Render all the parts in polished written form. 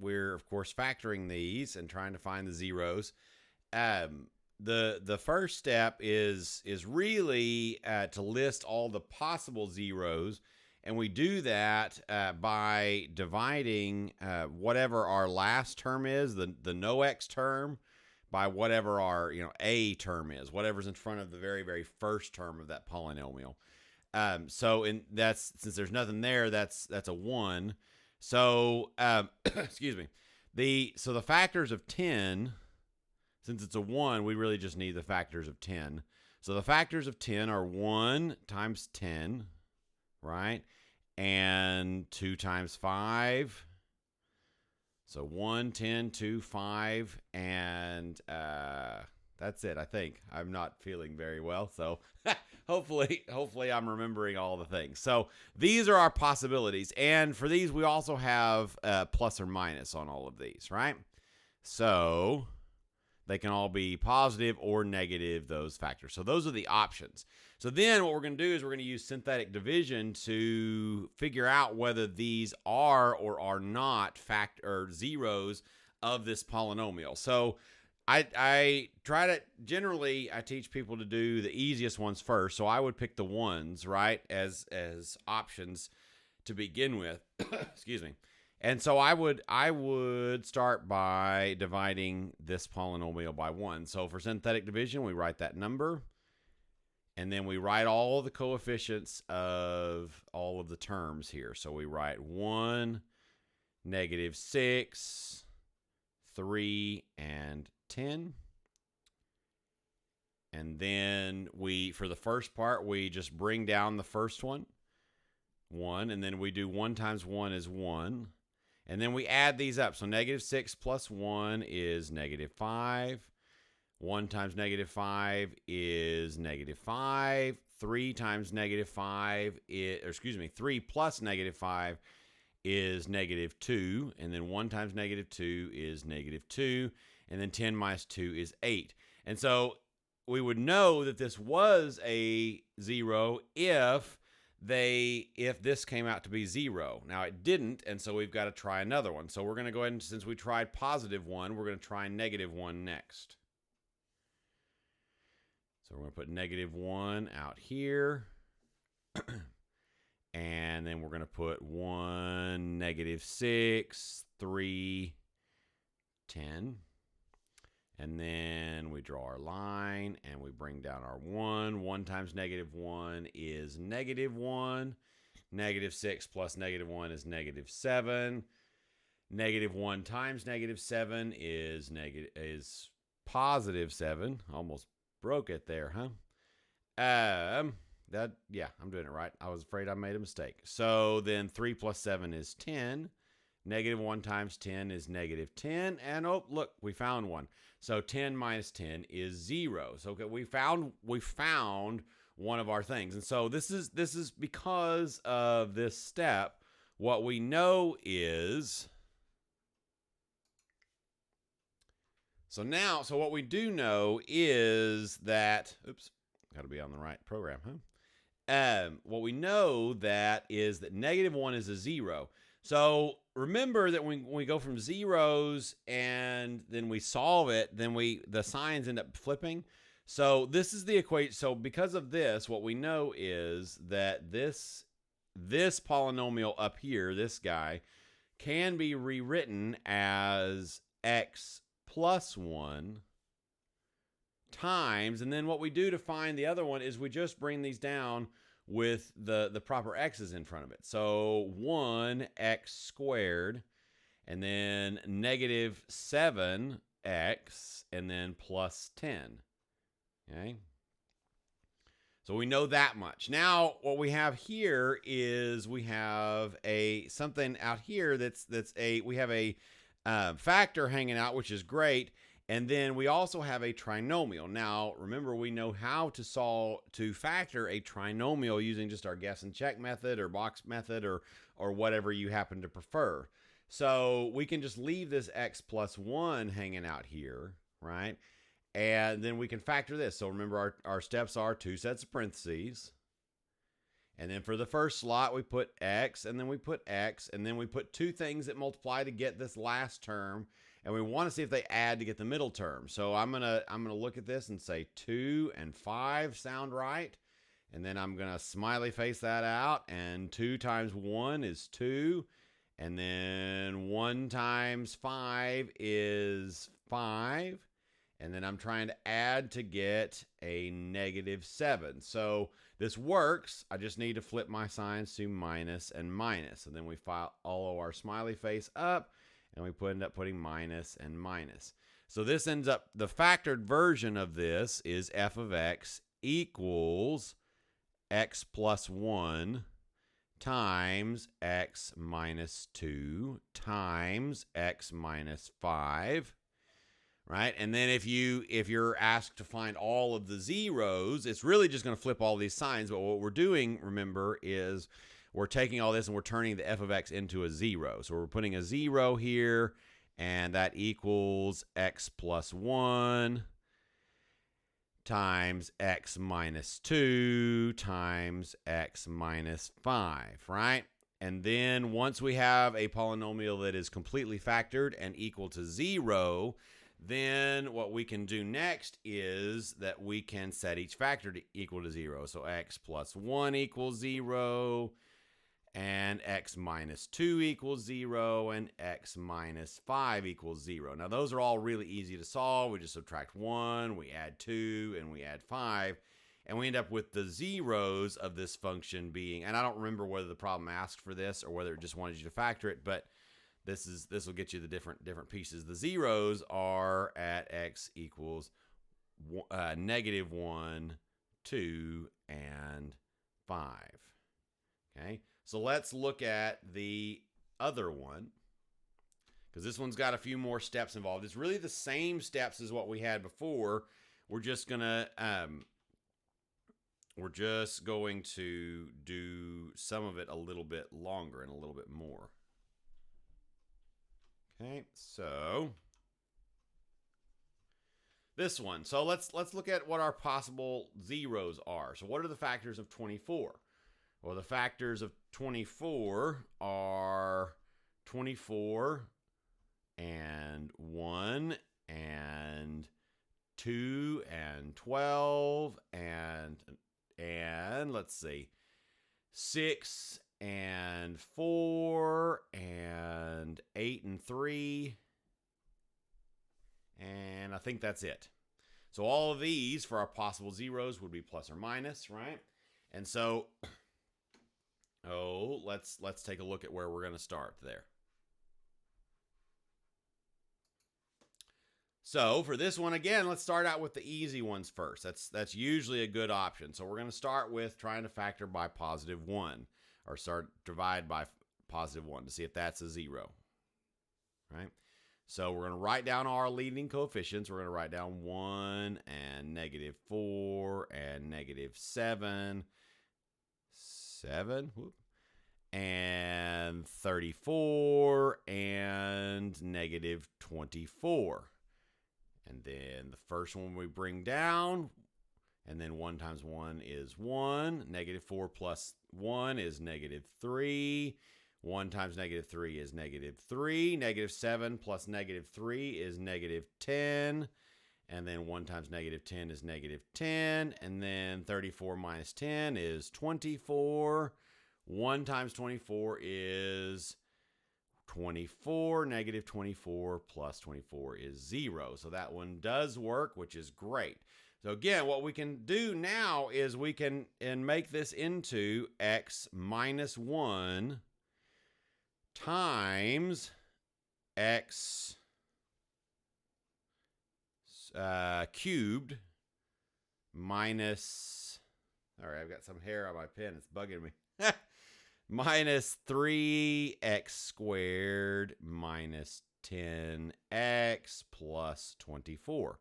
we're of course factoring these and trying to find the zeros. The first step is really to list all the possible zeros, and we do that by dividing whatever our last term is, the no x term, by whatever our a term is, whatever's in front of the very, very first term of that polynomial. So since there's nothing there, that's a 1. So excuse me. So the factors of 10, since it's a 1, we really just need the factors of 10. So the factors of 10 are 1 times 10, right? And 2 times 5. So 1, 10, 2, 5, and that's it, I think. I'm not feeling very well, so hopefully I'm remembering all the things. So these are our possibilities, and for these we also have plus or minus on all of these, right? So they can all be positive or negative, those factors. So those are the options. So then what we're going to do is we're going to use synthetic division to figure out whether these are or are not zeros of this polynomial. So I try to, generally, I teach people to do the easiest ones first. So I would pick the ones, right, as options to begin with. Excuse me. And so I would start by dividing this polynomial by 1. So for synthetic division, we write that number, and then we write all the coefficients of all of the terms here. So we write 1, -6, 3, and 10. And then for the first part, we just bring down the first one, 1, and then we do 1 times 1 is 1. And then we add these up. So -6 plus 1 is -5. 1 times -5 is -5. 3 times -5 3 plus -5 is -2. And then 1 times -2 is -2. And then 10 minus 2 is 8. And so we would know that this was a 0 if this came out to be 0. Now it didn't, and so we've got to try another one. So we're going to go ahead and, since we tried +1, we're going to try -1 next. So we're going to put -1 out here. And then we're going to put 1, -6, 3, 10. And then we draw our line, and we bring down our 1. 1 times -1 is -1. -6 plus -1 is -7. -1 times -7 is +7. Almost broke it there, huh? I'm doing it right. I was afraid I made a mistake. So then 3 plus 7 is 10. -1 times 10 is -10. And oh, look, we found one. So 10 minus 10 is 0. So okay, we found one of our things. And so this is because of this step. What we know is, so what we do know is that, oops, got to be on the right program, huh? What we know that is that -1 is a 0. So remember that when we go from zeros and then we solve it, then the signs end up flipping. So this is the equation. So because of this, what we know is that this polynomial up here, this guy, can be rewritten as x plus 1 times, and then what we do to find the other one is we just bring these down with the proper x's in front of it. So 1x squared, and then -7x, and then plus 10. Okay? So we know that much. Now, what we have here is we have something out here we have a factor hanging out, which is great. And then we also have a trinomial. Now, remember, we know how to factor a trinomial using just our guess and check method or box method or whatever you happen to prefer. So we can just leave this x plus 1 hanging out here, right? And then we can factor this. So remember, our steps are 2 sets of parentheses. And then for the first slot, we put x, and then we put x, and then we put two things that multiply to get this last term, and we want to see if they add to get the middle term. So I'm gonna look at this and say 2 and 5 sound right, and then I'm gonna smiley face that out, and 2 times 1 is 2, and then 1 times 5 is 5, and then I'm trying to add to get a -7. So this works. I just need to flip my signs to minus and minus. And then we follow our smiley face up, and we end up putting minus and minus. So this ends up, the factored version of this is f of x equals x plus 1 times x minus 2 times x minus 5. Right? And then if you're asked to find all of the zeros, it's really just going to flip all these signs. But what we're doing, remember, is we're taking all this and we're turning the f of x into a 0. So we're putting a 0 here, and that equals x plus 1 times x minus 2 times x minus 5, right? And then once we have a polynomial that is completely factored and equal to 0, then what we can do next is that we can set each factor to equal to 0. So x plus 1 equals 0, and x minus 2 equals 0, and x minus 5 equals 0. Now those are all really easy to solve. We just subtract 1, we add 2, and we add 5. And we end up with the zeros of this function being, and I don't remember whether the problem asked for this or whether it just wanted you to factor it, but this will get you the different pieces. The zeros are at x equals -1, 2, and 5. Okay, so let's look at the other one, because this one's got a few more steps involved. It's really the same steps as what we had before. We're just going to do some of it a little bit longer and a little bit more. Okay, so this one. So let's look at what our possible zeros are. So what are the factors of 24? Well, the factors of 24 are 24 and 1 and 2 and 12 and let's see, 6 and 4 and 8 and 3, and I think that's it. So all of these for our possible zeros would be plus or minus, right? And so, let's take a look at where we're going to start there. So for this one, again, let's start out with the easy ones first. That's usually a good option. So we're going to start with trying to factor by +1, or divide by +1 to see if that's a 0, right? So we're going to write down our leading coefficients. We're going to write down 1 and -4 and -7, and 34 and -24. And then the first one we bring down, and then 1 times 1 is 1. -4 plus 1 is -3. 1 times -3 is -3. -7 plus -3 is -10. And then 1 times -10 is -10. And then 34 minus 10 is 24. 1 times 24 is 24. -24 plus 24 is 0. So that one does work, which is great. So again, what we can do now is we can make this into x minus 1 times x cubed minus, all right, I've got some hair on my pen. It's bugging me. Minus 3x squared minus 10x plus 24.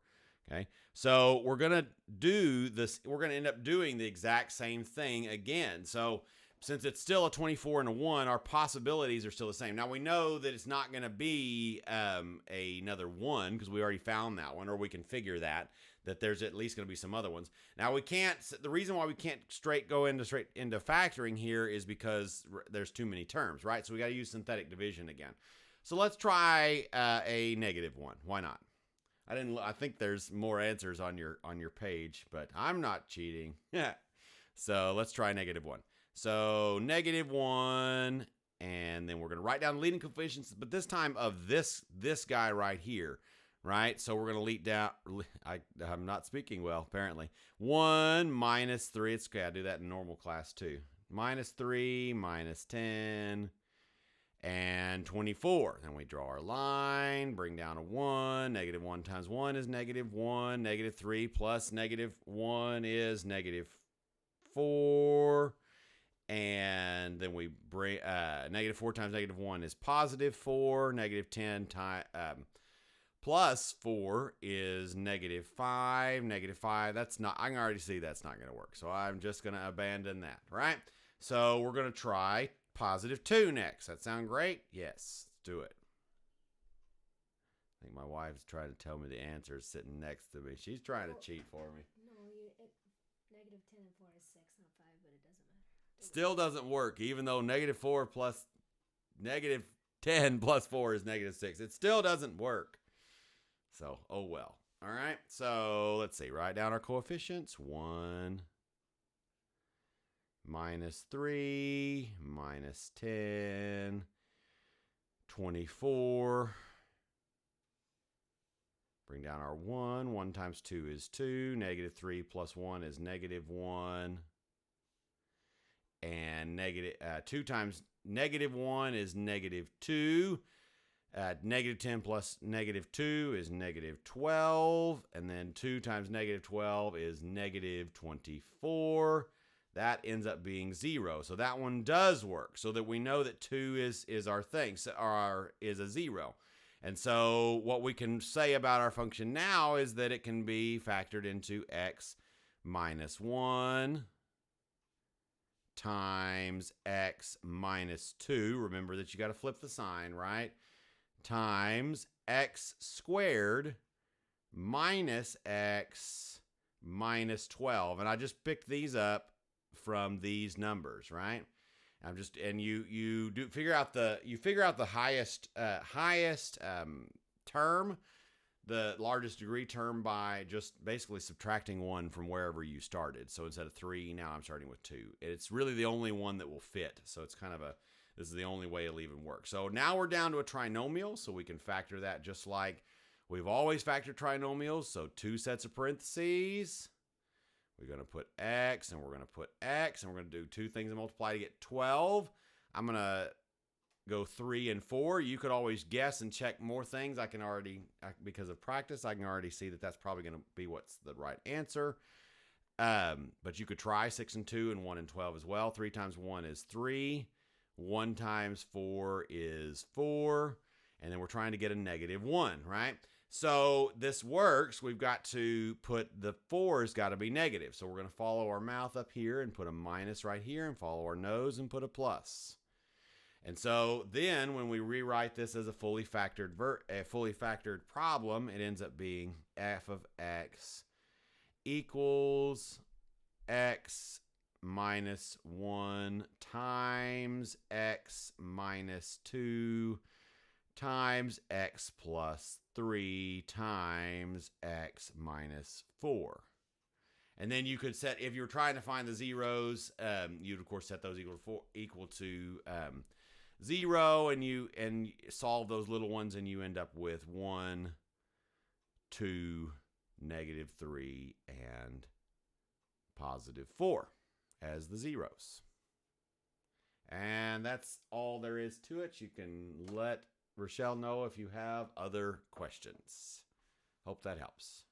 Okay, so we're going to do this. We're going to end up doing the exact same thing again. So since it's still a 24 and a 1, our possibilities are still the same. Now, we know that it's not going to be another 1 because we already found that one, or we can figure that there's at least going to be some other ones. Now, we can't, the reason why we can't straight into factoring here is because there's too many terms, right? So we got to use synthetic division again. So let's try a negative 1. Why not? I think there's more answers on your page, but I'm not cheating. So let's try negative 1. So negative 1, and then we're going to write down leading coefficients, but this time of this guy right here, right? So we're going to lead down. I'm not speaking well, apparently. 1 minus 3. It's okay. I do that in normal class too. Minus 3, minus 10, and 24. Then we draw our line, bring down a 1. Negative 1 times 1 is negative 1. Negative 3 plus negative 1 is negative 4. And then we bring negative 4 times negative 1 is positive 4. Negative 10 plus 4 is negative 5. Negative 5, that's not, I can already see that's not going to work. So I'm just going to abandon that, right? So we're going to try positive 2 next. That sound great? Yes, let's do it. I think my wife's trying to tell me the answer is sitting next to me. She's trying to cheat for me. No, negative 10 and 4 is 6, not 5, but it doesn't matter. Still doesn't work, even though negative 4 plus negative 10 plus 4 is negative 6. It still doesn't work. So, oh well. All right, so let's see. Write down our coefficients. 1 minus 3 minus 10, 24. Bring down our 1. 1 times 2 is 2. Negative 3 plus 1 is negative 1. And negative 2 times negative 1 is negative 2. Negative 10 plus negative 2 is negative 12. And then 2 times negative 12 is negative 24. That ends up being 0. So that one does work. So that we know that 2 is our thing, is a 0. And so what we can say about our function now is that it can be factored into x minus 1 times x minus 2. Remember that you got to flip the sign, right? Times x squared minus x minus 12. And I just picked these up from these numbers, right? I'm just, and you figure out the highest term, the largest degree term, by just basically subtracting 1 from wherever you started. So instead of 3, now I'm starting with 2. It's really the only one that will fit. So it's kind of this is the only way it'll even work. So now we're down to a trinomial, so we can factor that just like we've always factored trinomials. So 2 sets of parentheses. We're going to put x, and we're going to put x, and we're going to do 2 things and multiply to get 12. I'm going to go 3 and 4. You could always guess and check more things. I can already, because of practice, I can already see that that's probably going to be what's the right answer. But you could try 6 and 2 and 1 and 12 as well. 3 times 1 is 3. 1 times 4 is 4. And then we're trying to get a negative 1, right? So this works. We've got to put the 4's got to be negative. So we're going to follow our mouth up here and put a minus right here, and follow our nose and put a plus. And so then when we rewrite this as a fully factored problem, it ends up being f of x equals x minus 1 times x minus 2 times x plus 3 times x minus 4. And then you could set, if you're trying to find the zeros, you'd of course set those equal to 0, and solve those little ones, and you end up with 1, 2, negative 3, and positive 4 as the zeros. And that's all there is to it. You can let Rochelle know if you have other questions. Hope that helps.